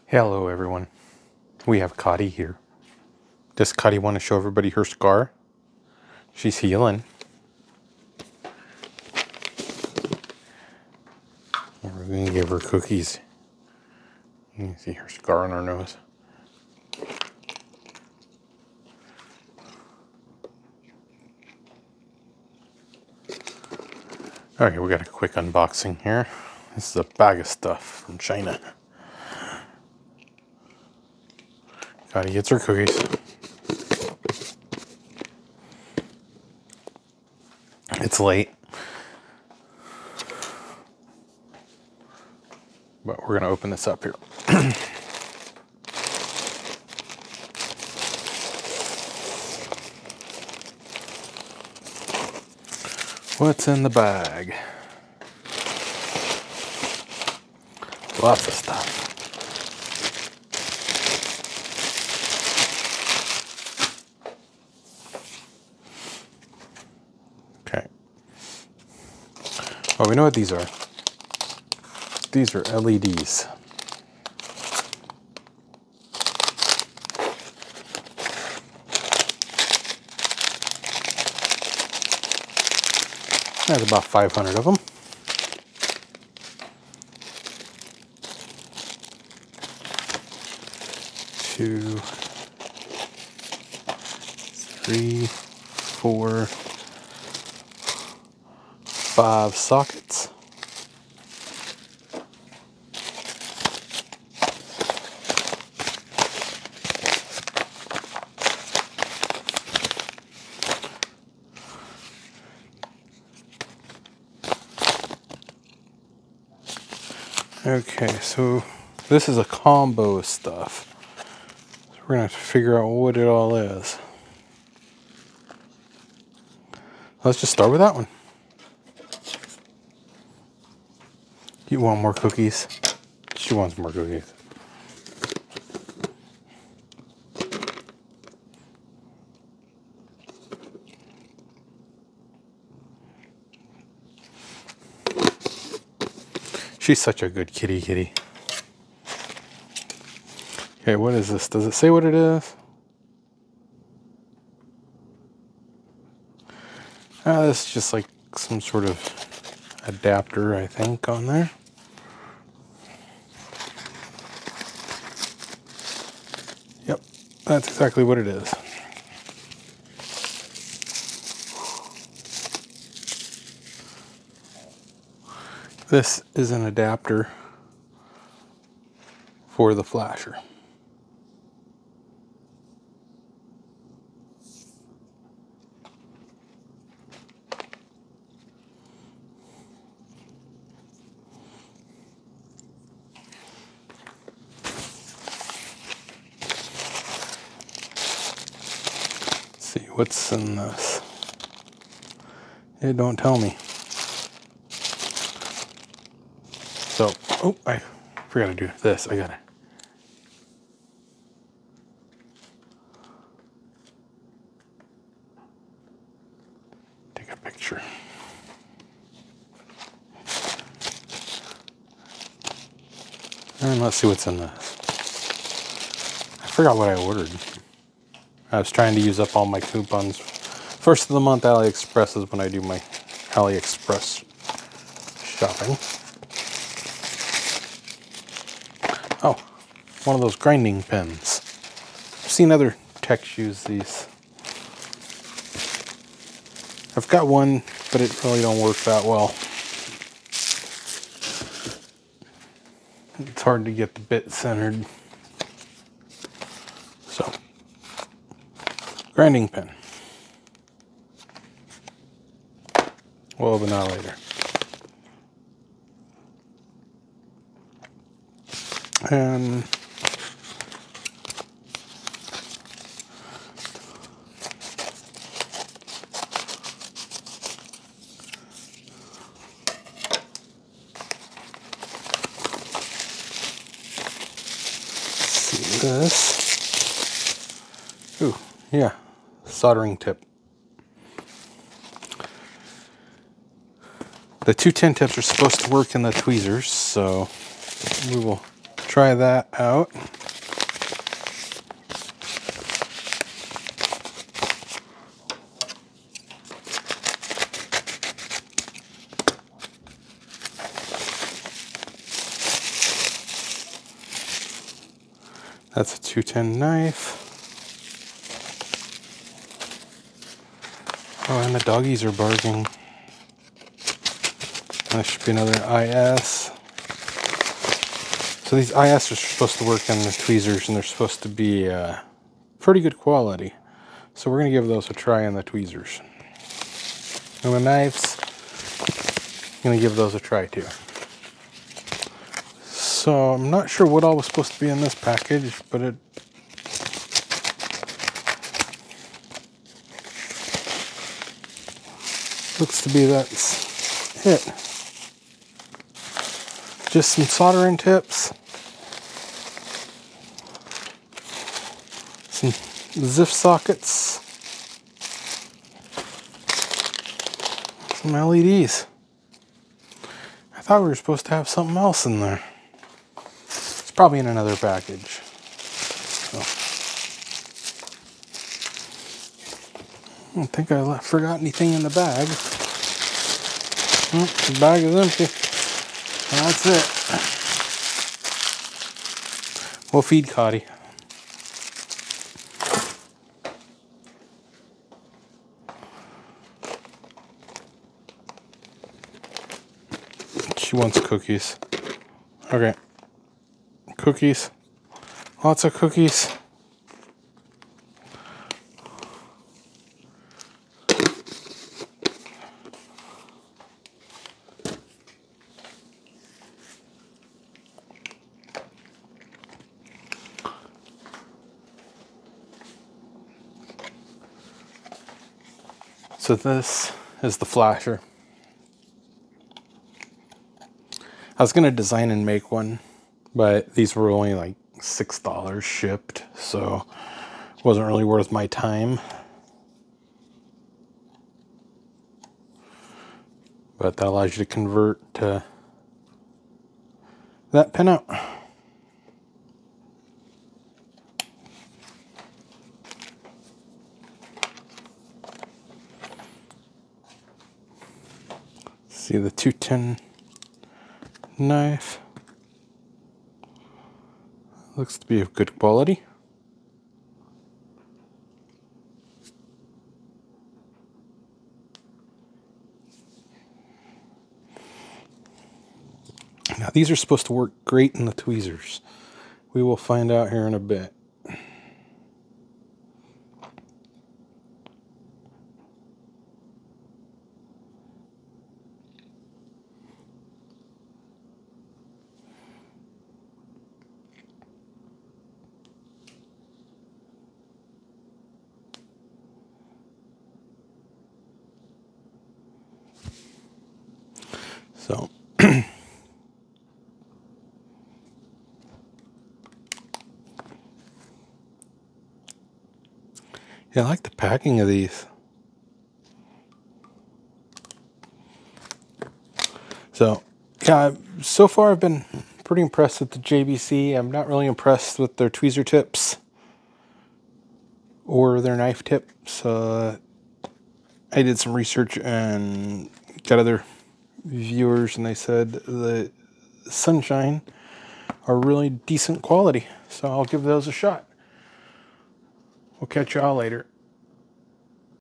Hello everyone, we have Cottie here. Does Cottie want to show everybody her scar? She's healing. We're going to give her cookies. You can see her scar on her nose. Okay, we got a quick unboxing here. This is a bag of stuff from China. Cottie gets her cookies. It's late, but we're gonna open this up here. What's in the bag? Lots of stuff. Okay. Well, we know what these are. These are LEDs. There's about 500 of them. Two, three, four, 5 sockets. Okay, so this is a combo of stuff. So we're gonna have to figure out what it all is. Let's just start with that one. You want more cookies? She wants more cookies. She's such a good kitty. Okay, what is this? Does it say what it is? This is just like some sort of adapter, I think, on there. Yep, that's exactly what it is. This is an adapter for the flasher. Let's see what's in this. It don't tell me. So, oh, I forgot to do this. I gotta. Take a picture. And let's see what's in this. I forgot what I ordered. I was trying to use up all my coupons. First of the month, Aliexpress is when I do my Aliexpress shopping. Oh, one of those grinding pens. I've seen other techs use these. I've got one, but it really don't work that well. It's hard to get the bit centered. So, grinding pen. We'll open that later. And see this. Ooh, yeah, soldering tip. The 210 tips are supposed to work in the tweezers, so we will try that out. That's a 210 knife. Oh, and the doggies are barking. That should be another IS. So these IS are supposed to work on the tweezers, and they're supposed to be pretty good quality. So we're going to give those a try on the tweezers. And the knives, I'm going to give those a try too. So I'm not sure what all was supposed to be in this package, but it looks to be that's it. Just some soldering tips, some ZIF sockets, some LEDs. I thought we were supposed to have something else in there. It's probably in another package. So, I don't think I forgot anything in the bag. The bag is empty. That's it. We'll feed Cottie. She wants cookies. Okay. Cookies. Lots of cookies. So this is the flasher. I was gonna design and make one, but these were only like $6 shipped, so it wasn't really worth my time. But that allows you to convert to that pinout. See the 210 knife. Looks to be of good quality. Now these are supposed to work great in the tweezers. We will find out here in a bit. So yeah, I like the packing of these. So yeah, so far I've been pretty impressed with the JBC. I'm not really impressed with their tweezer tips or their knife tips. I did some research and got other viewers, and they said the Sunshine are really decent quality. So I'll give those a shot. We'll catch y'all later.